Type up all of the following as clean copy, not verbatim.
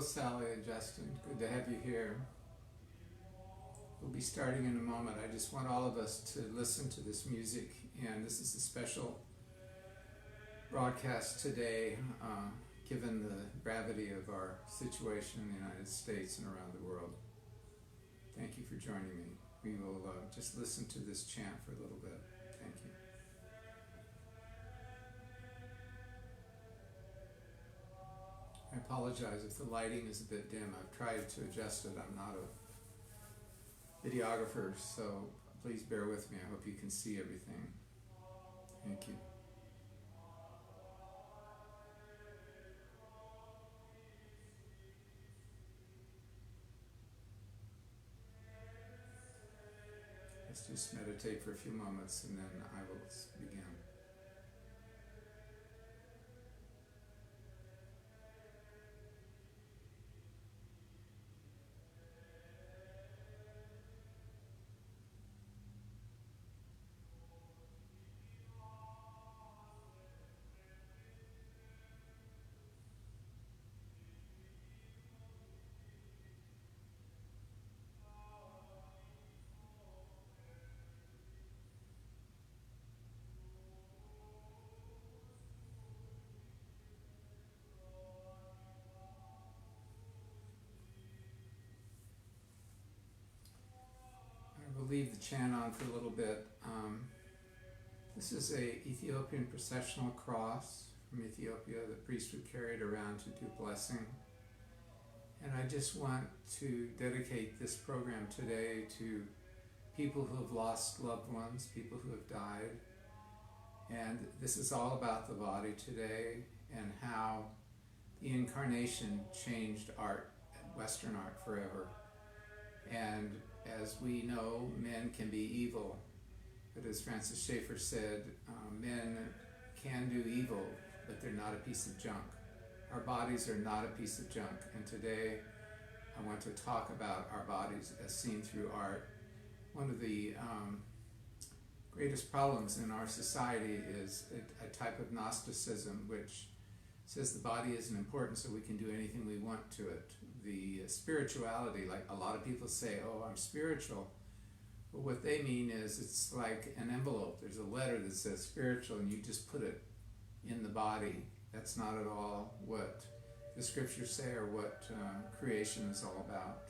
Sally and Justin. Good to have you here. We'll be starting in a moment. I just want all of us to listen to this music, and this is a special broadcast today, given the gravity of our situation in the United States and around the world. Thank you for joining me. We will just listen to this chant for a little bit. Thank you. I apologize if the lighting is a bit dim. I've tried to adjust it. I'm not a videographer, so please bear with me. I hope you can see everything. Thank you. Let's just meditate for a few moments and then I will begin. We'll leave the chant on for a little bit. This is a Ethiopian processional cross from Ethiopia. The priest would carry it around to do blessing. And I just want to dedicate this program today to people who have lost loved ones, people who have died. And this is all about the body today and how the incarnation changed art, Western art, forever. And as we know, men can be evil, but as Francis Schaeffer said, men can do evil, but they're not a piece of junk. Our bodies are not a piece of junk, and today I want to talk about our bodies as seen through art. One of the greatest problems in our society is a type of Gnosticism which says the body isn't important, so we can do anything we want to it. The spirituality, like a lot of people say, oh, I'm spiritual. But what they mean is it's like an envelope. There's a letter that says spiritual and you just put it in the body. That's not at all what the scriptures say or what creation is all about.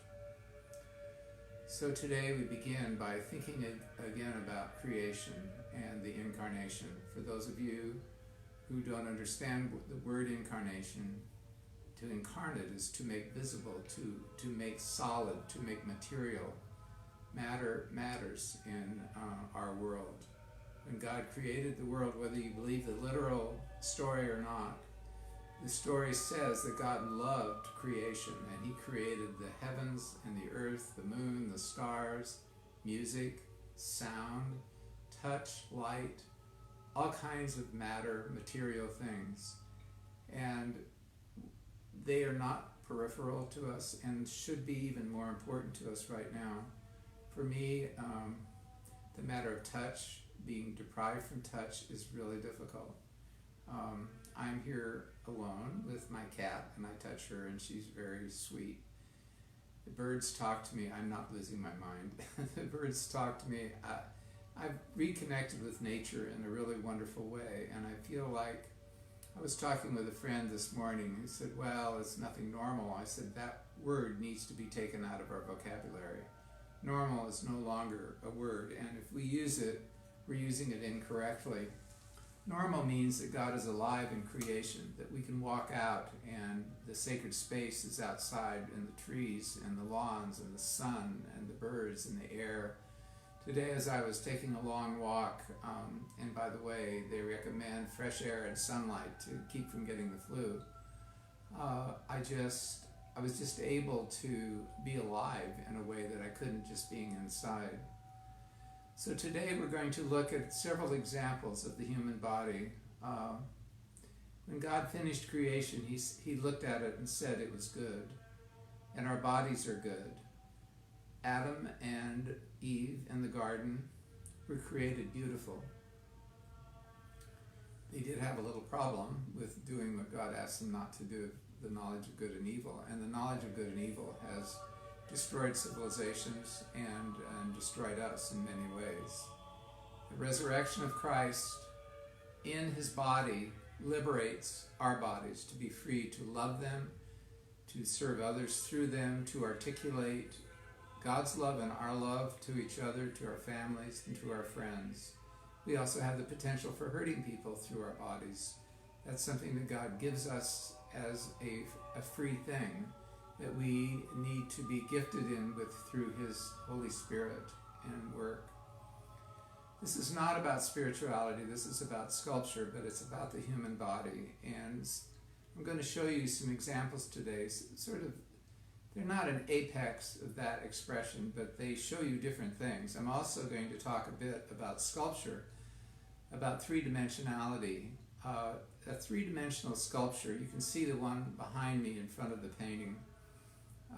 So today we begin by thinking again about creation and the incarnation. For those of you who don't understand the word incarnation, to incarnate is to make visible, to make solid, to make material. Matter matters in our world. When God created the world, whether you believe the literal story or not, the story says that God loved creation and he created the heavens and the earth, the moon, the stars, music, sound, touch, light, all kinds of matter, material things. And they are not peripheral to us and should be even more important to us right now. For me, the matter of touch, being deprived from touch, is really difficult. I'm here alone with my cat and I touch her and she's very sweet. The birds talk to me. I'm not losing my mind. The birds talk to me. I've reconnected with nature in a really wonderful way, and I feel like I was talking with a friend this morning who said, well, it's nothing normal. I said, that word needs to be taken out of our vocabulary. Normal is no longer a word, and if we use it, we're using it incorrectly. Normal means that God is alive in creation, that we can walk out and the sacred space is outside in the trees and the lawns and the sun and the birds and the air. Today, as I was taking a long walk, and by the way, they recommend fresh air and sunlight to keep from getting the flu, I was just able to be alive in a way that I couldn't just being inside. So today we're going to look at several examples of the human body. When God finished creation, he looked at it and said it was good, and our bodies are good. Adam and Eve in the garden were created beautiful. They did have a little problem with doing what God asked them not to do. the knowledge of good and evil. And the knowledge of good and evil has destroyed civilizations and destroyed us in many ways. The resurrection of Christ in his body liberates our bodies to be free to love them, to serve others through them, to articulate God's love and our love to each other, to our families, and to our friends. We also have the potential for hurting people through our bodies. That's something that God gives us as a free thing that we need to be gifted in with through his Holy Spirit and work. This is not about spirituality, this is about sculpture, but it's about the human body. And I'm going to show you some examples today, they're not an apex of that expression, but they show you different things. I'm also going to talk a bit about sculpture, about three-dimensionality. A three-dimensional sculpture, you can see the one behind me in front of the painting.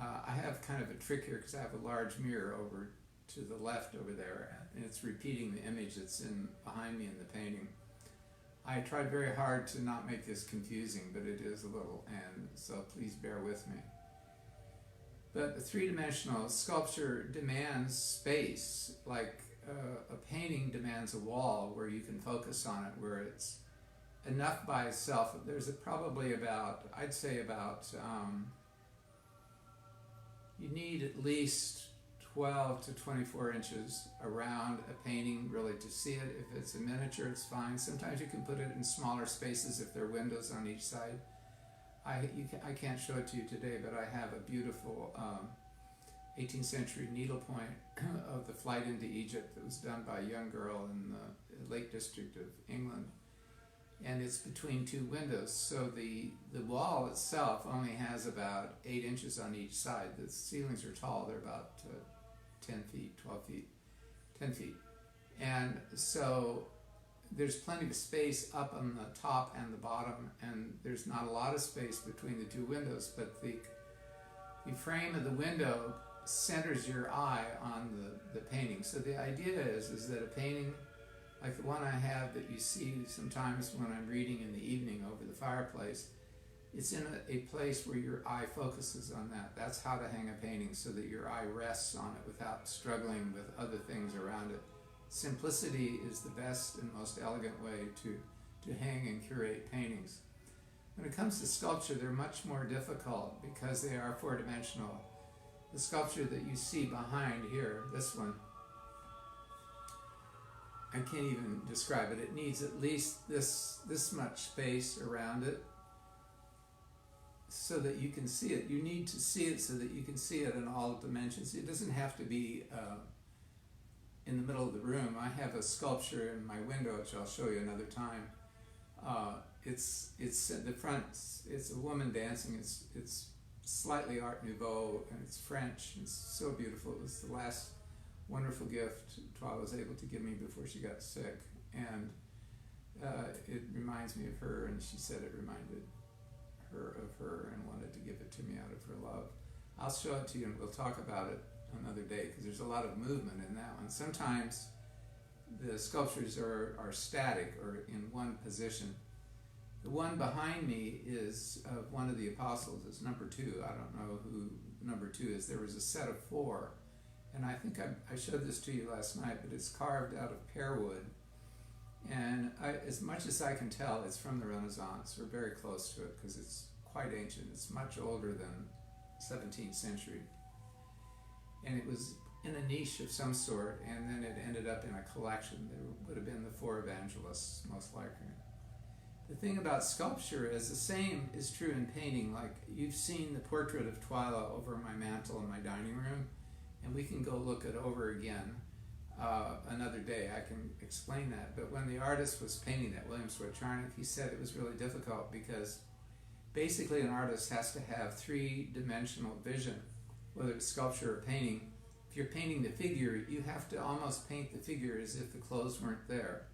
I have kind of a trick here because I have a large mirror over to the left over there, and it's repeating the image that's behind me in the painting. I tried very hard to not make this confusing, but it is a little, and so please bear with me. But a three-dimensional sculpture demands space, like a painting demands a wall where you can focus on it, where it's enough by itself. There's probably about, I'd say about, you need at least 12 to 24 inches around a painting really to see it. If it's a miniature, it's fine. Sometimes you can put it in smaller spaces if there are windows on each side. I can't show it to you today, but I have a beautiful 18th century needlepoint of the flight into Egypt that was done by a young girl in the Lake District of England. And it's between two windows, so the wall itself only has about 8 inches on each side. The ceilings are tall, they're about 10 feet, 12 feet, 10 feet. And so there's plenty of space up on the top and the bottom, and there's not a lot of space between the two windows, but the frame of the window centers your eye on the painting. So the idea is that a painting like the one I have that you see sometimes when I'm reading in the evening over the fireplace, it's in a place where your eye focuses on that. That's how to hang a painting, so that your eye rests on it without struggling with other things around it. Simplicity is the best and most elegant way to hang and curate paintings. When it comes to sculpture, they're much more difficult because they are four-dimensional. The sculpture that you see behind here, this one, I can't even describe it. It needs at least this much space around it so that you can see it. You need to see it so that you can see it in all dimensions. It doesn't have to be in the middle of the room. I have a sculpture in my window, which I'll show you another time. It's at the front. It's a woman dancing. It's slightly Art Nouveau, and it's French. It's so beautiful. It was the last wonderful gift Twyla was able to give me before she got sick, and it reminds me of her, and she said it reminded her of her and wanted to give it to me out of her love. I'll show it to you and we'll talk about it another day, because there's a lot of movement in that one. Sometimes the sculptures are static or in one position. The one behind me is of one of the apostles. It's number 2. I don't know who number 2 is. There was a set of 4, and I think I showed this to you last night, but it's carved out of pear wood. And as much as I can tell, it's from the Renaissance. We're very close to it because it's quite ancient. It's much older than 17th century. And it was in a niche of some sort, and then it ended up in a collection. There would have been the 4 evangelists, most likely. The thing about sculpture is the same is true in painting. Like, you've seen the portrait of Twyla over my mantle in my dining room, and we can go look it over again another day. I can explain that. But when the artist was painting that, William Swift-Charnock, he said it was really difficult because basically an artist has to have 3-dimensional vision, whether it's sculpture or painting. If you're painting the figure, you have to almost paint the figure as if the clothes weren't there.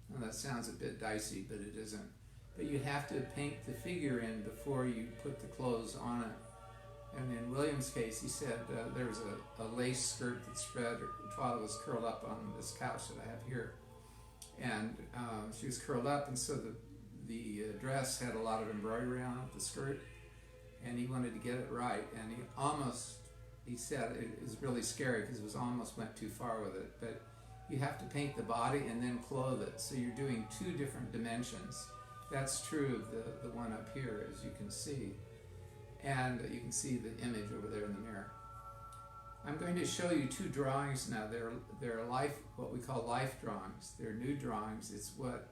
Now, that sounds a bit dicey, but it isn't. But you have to paint the figure in before you put the clothes on it. And in William's case, he said there was a lace skirt that spread. Twyla was curled up on this couch that I have here. And she was curled up, and so the dress had a lot of embroidery on it, the skirt. and he wanted to get it right, and he said it was really scary because it was almost went too far with it, but you have to paint the body and then clothe it, so you're doing two different dimensions. That's true of the one up here, as you can see, and you can see the image over there in the mirror. I'm going to show you two drawings now. They're what we call life drawings. They're new drawings. It's what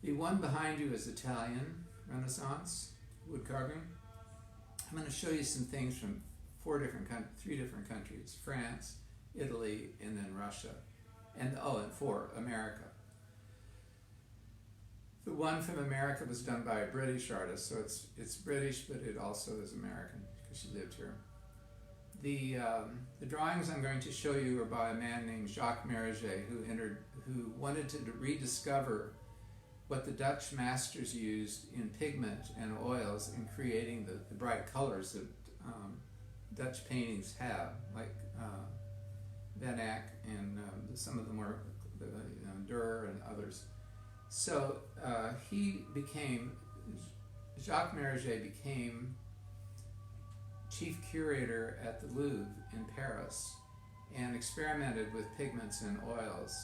the one behind you is Italian Renaissance wood carving. I'm going to show you some things from three different countries: France, Italy, and then Russia, and America. The one from America was done by a British artist, so it's British, but it also is American because she lived here. The drawings I'm going to show you are by a man named Jacques Meriget, who wanted to rediscover what the Dutch masters used in pigment and oils in creating the bright colors that Dutch paintings have, like Van Eyck and some of the more Durer and others. So Jacques Meriget became chief curator at the Louvre in Paris and experimented with pigments and oils.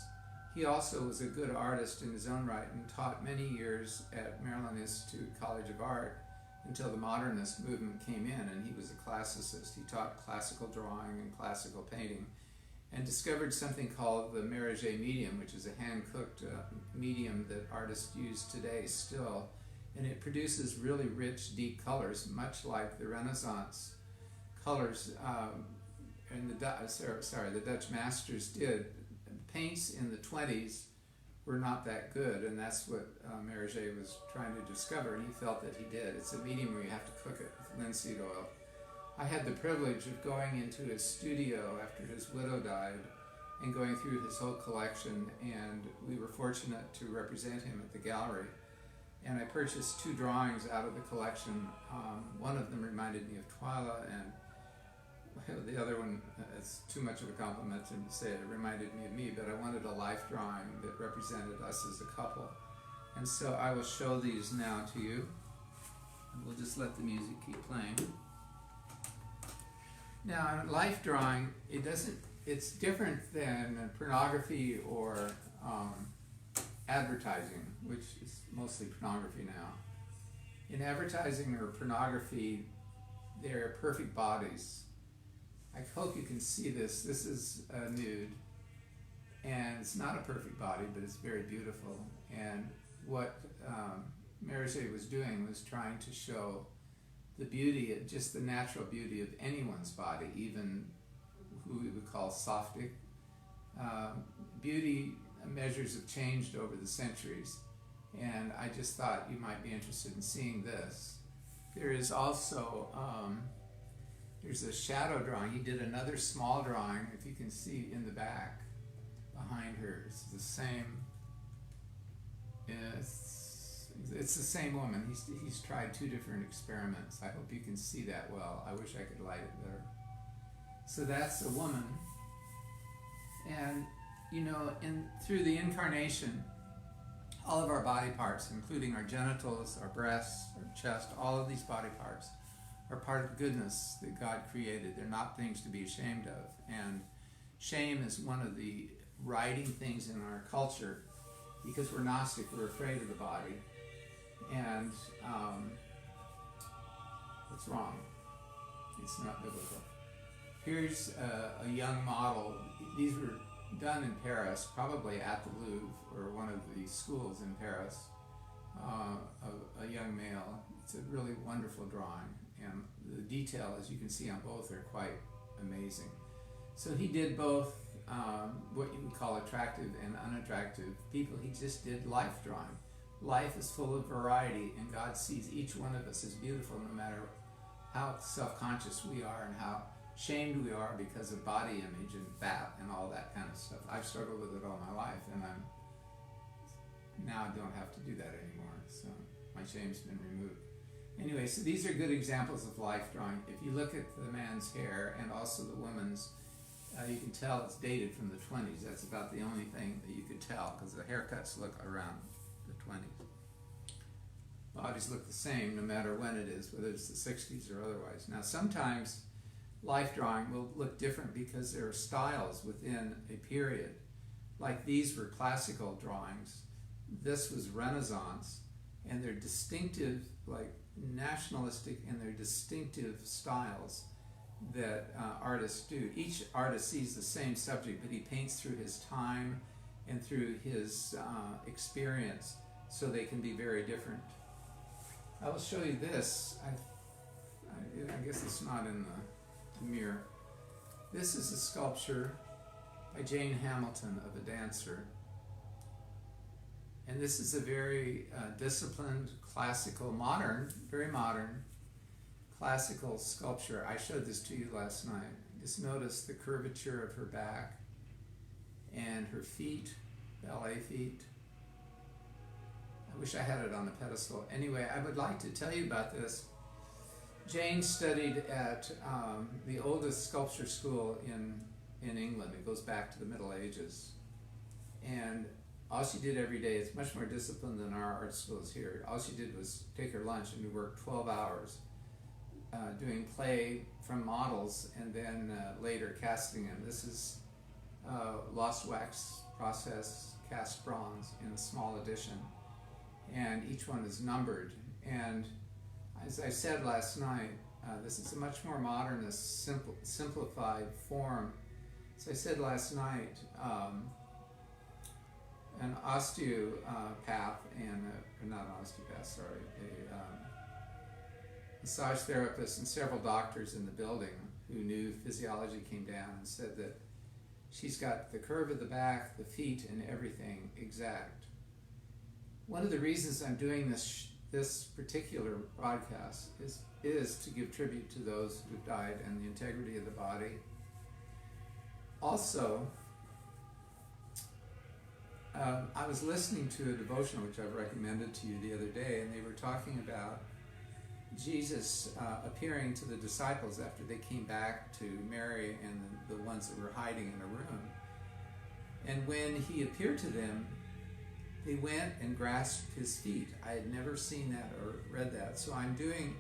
He also was a good artist in his own right and taught many years at Maryland Institute College of Art until the modernist movement came in, and he was a classicist. He taught classical drawing and classical painting and discovered something called the Meriget medium, which is a hand-cooked medium that artists use today still, and it produces really rich, deep colors, much like the Renaissance colors and the Dutch masters did. Paints in the 20s were not that good, and that's what Meriget was trying to discover, and he felt that he did. It's a medium where you have to cook it with linseed oil. I had the privilege of going into his studio after his widow died and going through his whole collection, and we were fortunate to represent him at the gallery. And I purchased two drawings out of the collection. One of them reminded me of Twyla, and the other one, it's too much of a compliment to say it reminded me of me, but I wanted a life drawing that represented us as a couple. And so I will show these now to you. We'll just let the music keep playing. Now, in life drawing, it's different than pornography or advertising, which is mostly pornography now. In advertising or pornography, they're perfect bodies. I hope you can see this. This is a nude, and it's not a perfect body, but it's very beautiful. And what Meriget was doing was trying to show the beauty, just the natural beauty of anyone's body, even who we would call softic. Beauty measures have changed over the centuries, and I just thought you might be interested in seeing this. There is also there's a shadow drawing. He did another small drawing, if you can see in the back behind her. It's the same. It's the same woman. He's tried two different experiments. I hope you can see that well. I wish I could light it better. So that's a woman. And through the incarnation, all of our body parts, including our genitals, our breasts, our chest, all of these body parts are part of the goodness that God created. They're not things to be ashamed of. And shame is one of the riding things in our culture because we're Gnostic, we're afraid of the body. And it's wrong. It's not biblical. Here's a young model. These were done in Paris, probably at the Louvre or one of the schools in Paris, of a young male. It's a really wonderful drawing, and the detail, as you can see on both, are quite amazing. So he did both what you would call attractive and unattractive people. He just did life drawing. Life is full of variety, and God sees each one of us as beautiful, no matter how self-conscious we are and how shamed we are because of body image and fat and all that kind of stuff. I've struggled with it all my life, and now I don't have to do that anymore, so my shame's been removed. Anyway, so these are good examples of life drawing. If you look at the man's hair and also the woman's, you can tell it's dated from the 20s. That's about the only thing that you could tell, because the haircuts look around the 20s. bodies look the same no matter when it is, whether it's the 60s or otherwise. Now sometimes life drawing will look different because there are styles within a period. Like these were classical drawings. This was Renaissance, and they're distinctive, like nationalistic, and they're distinctive styles that artists do. Each artist sees the same subject, but he paints through his time and through his experience, so they can be very different. I will show you this. I guess it's not in the mirror. This is a sculpture by Jane Hamilton of a dancer. And this is a very disciplined, classical, modern, very modern, classical sculpture. I showed this to you last night. Just notice the curvature of her back and her feet, ballet feet. I wish I had it on the pedestal. Anyway, I would like to tell you about this. Jane studied at the oldest sculpture school in England. It goes back to the Middle Ages. And all she did every day, it's much more disciplined than our art schools here. All she did was take her lunch and work 12 hours doing clay from models, and then later casting them. This is lost wax process, cast bronze in a small edition. And each one is numbered. And as I said last night, this is a much more modernist, simplified form. As I said last night, an osteopath and not an osteopath, sorry, a massage therapist and several doctors in the building who knew physiology came down and said that she's got the curve of the back, the feet, and everything exact. One of the reasons I'm doing this particular broadcast is to give tribute to those who died and the integrity of the body. Also, I was listening to a devotional which I've recommended to you the other day, and they were talking about Jesus appearing to the disciples after they came back to Mary and the ones that were hiding in a room. And when he appeared to them, they went and grasped his feet. I had never seen that or read that. So I'm doing,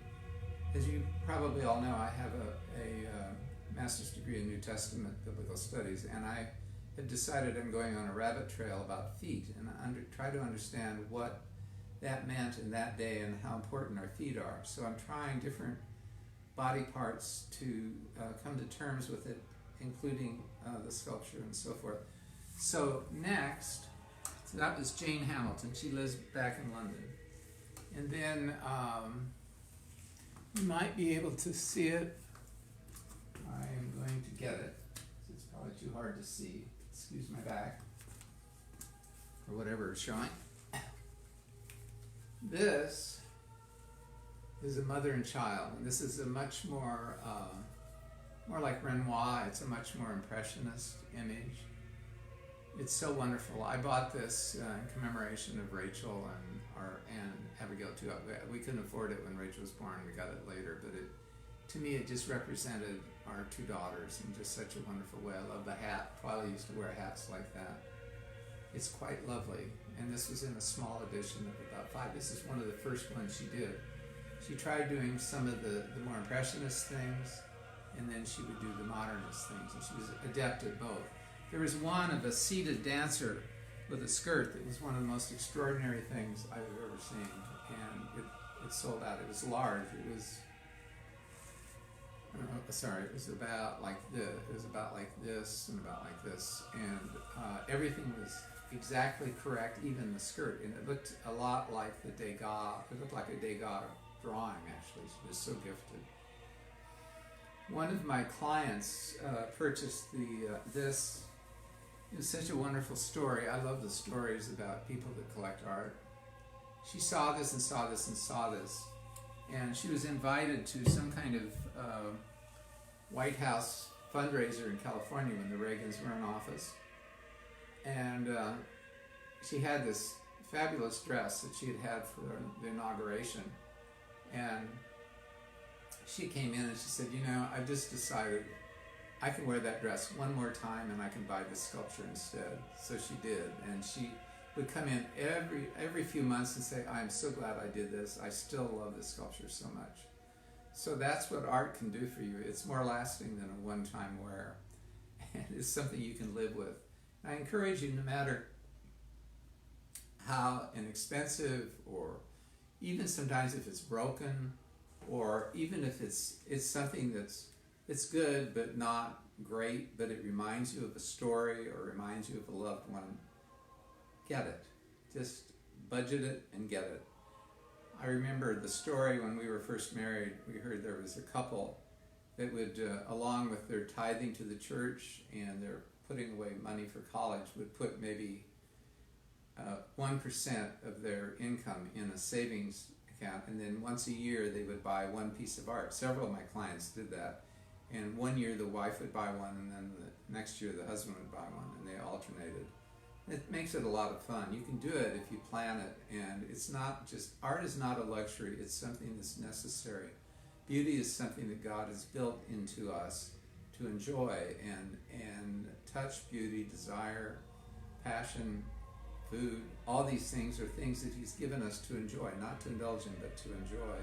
as you probably all know, I have a master's degree in New Testament biblical studies, and I have decided I'm going on a rabbit trail about feet and try to understand what that meant in that day and how important our feet are. So I'm trying different body parts to come to terms with it, including the sculpture and so forth. So next, so that was Jane Hamilton. She lives back in London. And then you might be able to see it. I am going to get it. It's probably too hard to see. Excuse my back, or whatever it's showing. This is a mother and child, and this is a much more like Renoir. It's a much more impressionist image. It's so wonderful. I bought this in commemoration of Rachel and Abigail too. We couldn't afford it when Rachel was born. We got it later, but to me, it just represented our two daughters in just such a wonderful way. I love the hat. Twyla used to wear hats like that. It's quite lovely. And this was in a small edition of about 5. This is one of the first ones she did. She tried doing some of the more impressionist things, and then she would do the modernist things. And she was adept at both. There was one of a seated dancer with a skirt that was one of the most extraordinary things I've ever seen. And it sold out. It was large. It was... it was about like this. It was about like this and about like this, and everything was exactly correct, even the skirt. And it looked a lot like the Degas. It looked like a Degas drawing, actually. She was so gifted. One of my clients purchased this. It was such a wonderful story. I love the stories about people that collect art. She saw this and saw this and saw this. And she was invited to some kind of White House fundraiser in California when the Reagans were in office. And she had this fabulous dress that she had for the inauguration. And she came in and she said, I've just decided I can wear that dress one more time and I can buy this sculpture instead. So she did. And she would come in every few months and say, I'm so glad I did this. I still love this sculpture so much. So that's what art can do for you. It's more lasting than a one-time wear. And it's something you can live with. I encourage you, no matter how inexpensive, or even sometimes if it's broken, or even if it's something it's good but not great, but it reminds you of a story or reminds you of a loved one, get it. Just budget it and get it. I remember the story when we were first married. We heard there was a couple that would, along with their tithing to the church and their putting away money for college, would put maybe 1% of their income in a savings account, and then once a year they would buy one piece of art. Several of my clients did that, and one year the wife would buy one, and then the next year the husband would buy one, and they alternated. It makes it a lot of fun. You can do it if you plan it, and it's not just, art is not a luxury, it's something that's necessary. Beauty is something that God has built into us to enjoy, and touch, beauty, desire, passion, food, all these things are things that He's given us to enjoy, not to indulge in, but to enjoy.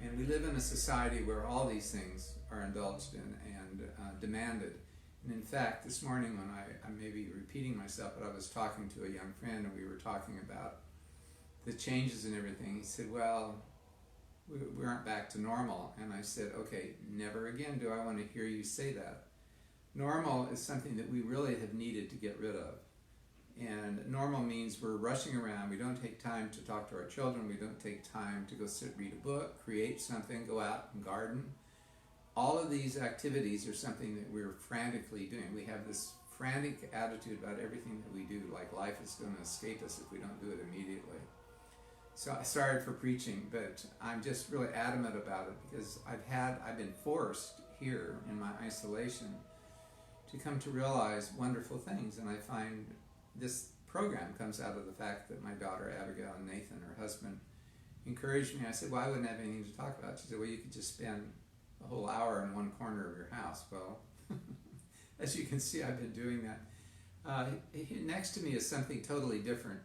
And we live in a society where all these things are indulged in and demanded. And in fact, this morning when I may be repeating myself, but I was talking to a young friend and we were talking about the changes and everything. He said, well, we aren't back to normal. And I said, okay, never again do I want to hear you say that. Normal is something that we really have needed to get rid of. And normal means we're rushing around. We don't take time to talk to our children. We don't take time to go sit, read a book, create something, go out and garden. All of these activities are something that we're frantically doing. We have this frantic attitude about everything that we do, like life is going to escape us if we don't do it immediately. So sorry for preaching, but I'm just really adamant about it because I've been forced here in my isolation to come to realize wonderful things, and I find this program comes out of the fact that my daughter Abigail and Nathan, her husband, encouraged me. I said, well, I wouldn't have anything to talk about. She said, well, you could just spend a whole hour in one corner of your house. Well, as you can see, I've been doing that. Next to me is something totally different.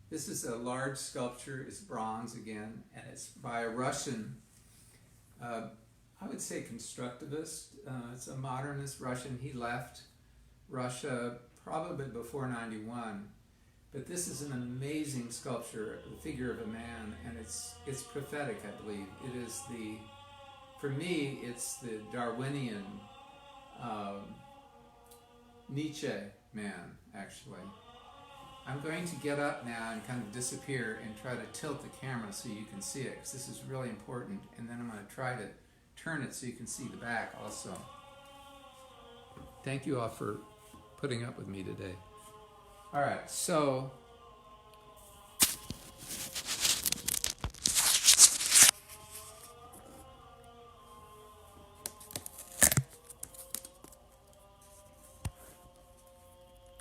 This is a large sculpture. It's bronze again, and it's by a Russian, I would say constructivist. It's a modernist Russian. He left Russia probably before 91. But this is an amazing sculpture, the figure of a man, and it's prophetic, I believe. It is for me, it's the Darwinian Nietzsche man, actually. I'm going to get up now and kind of disappear and try to tilt the camera so you can see it, because this is really important, and then I'm going to try to turn it so you can see the back also. Thank you all for putting up with me today. All right, so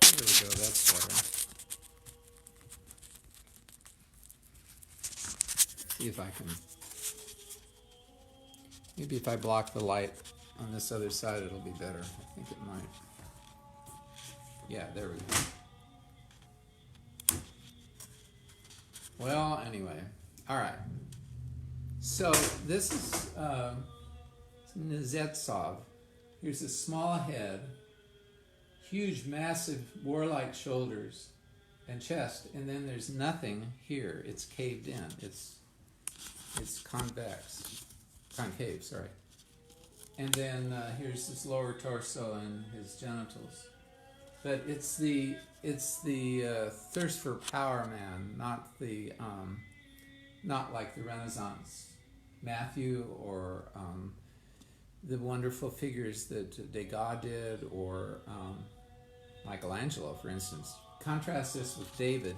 there we go, that's better. See if I can, maybe if I block the light on this other side it'll be better. I think it might. Yeah, there we go. Well, anyway, all right. So this is Nezetsov. Here's a small head, huge, massive, warlike shoulders and chest, and then there's nothing here. It's caved in. It's concave. Sorry. And then here's his lower torso and his genitals. But it's the thirst for power man, not like the Renaissance Matthew or the wonderful figures that Degas did, or Michelangelo, for instance. Contrast this with David.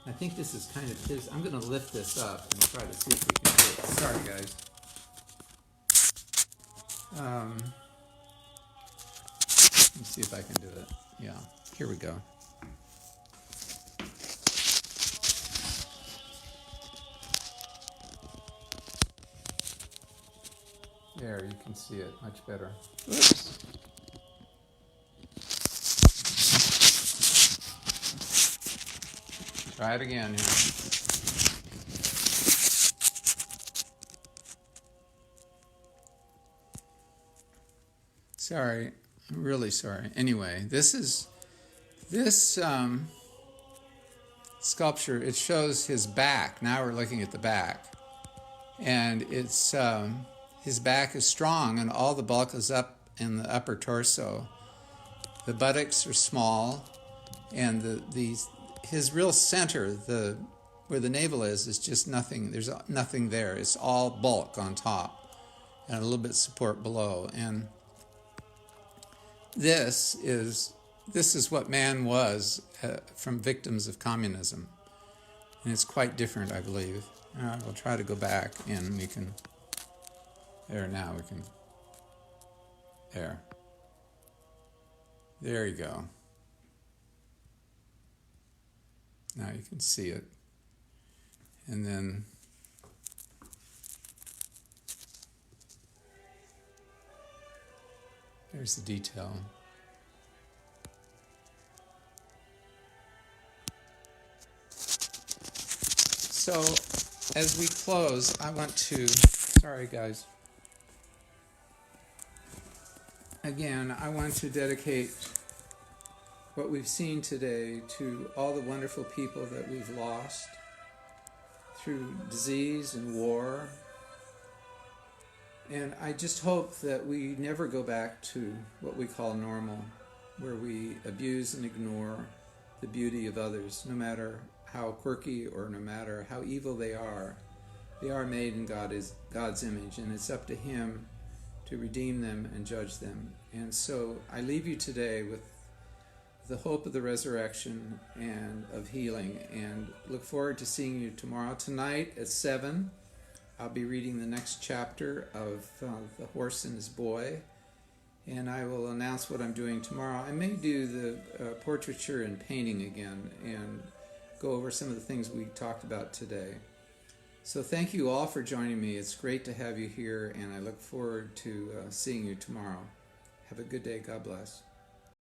I think this is kind of his. I'm going to lift this up and try to see if we can do it. Sorry, guys. Let me see if I can do it. Yeah, here we go. There, you can see it much better. Oops. Try it again here. Sorry, I'm really sorry. Anyway, this sculpture, it shows his back. Now we're looking at the back. And it's his back is strong and all the bulk is up in the upper torso. The buttocks are small, and his real center, where the navel is just nothing. There's nothing there. It's all bulk on top and a little bit support below. And this is what man was from victims of communism, and it's quite different, I believe. We'll try to go back, and we can. There now we can. There you go. Now you can see it, and then there's the detail. So, as we close, I want to, sorry guys, again, I want to dedicate what we've seen today to all the wonderful people that we've lost through disease and war. And I just hope that we never go back to what we call normal, where we abuse and ignore the beauty of others, no matter how quirky or no matter how evil they are. They are made in God's image, and it's up to Him to redeem them and judge them. And so I leave you today with the hope of the resurrection and of healing, and look forward to seeing you tomorrow. Tonight at 7, I'll be reading the next chapter of The Horse and His Boy, and I will announce what I'm doing tomorrow. I may do the portraiture and painting again and go over some of the things we talked about today. So thank you all for joining me. It's great to have you here, and I look forward to seeing you tomorrow. Have a good day. God bless.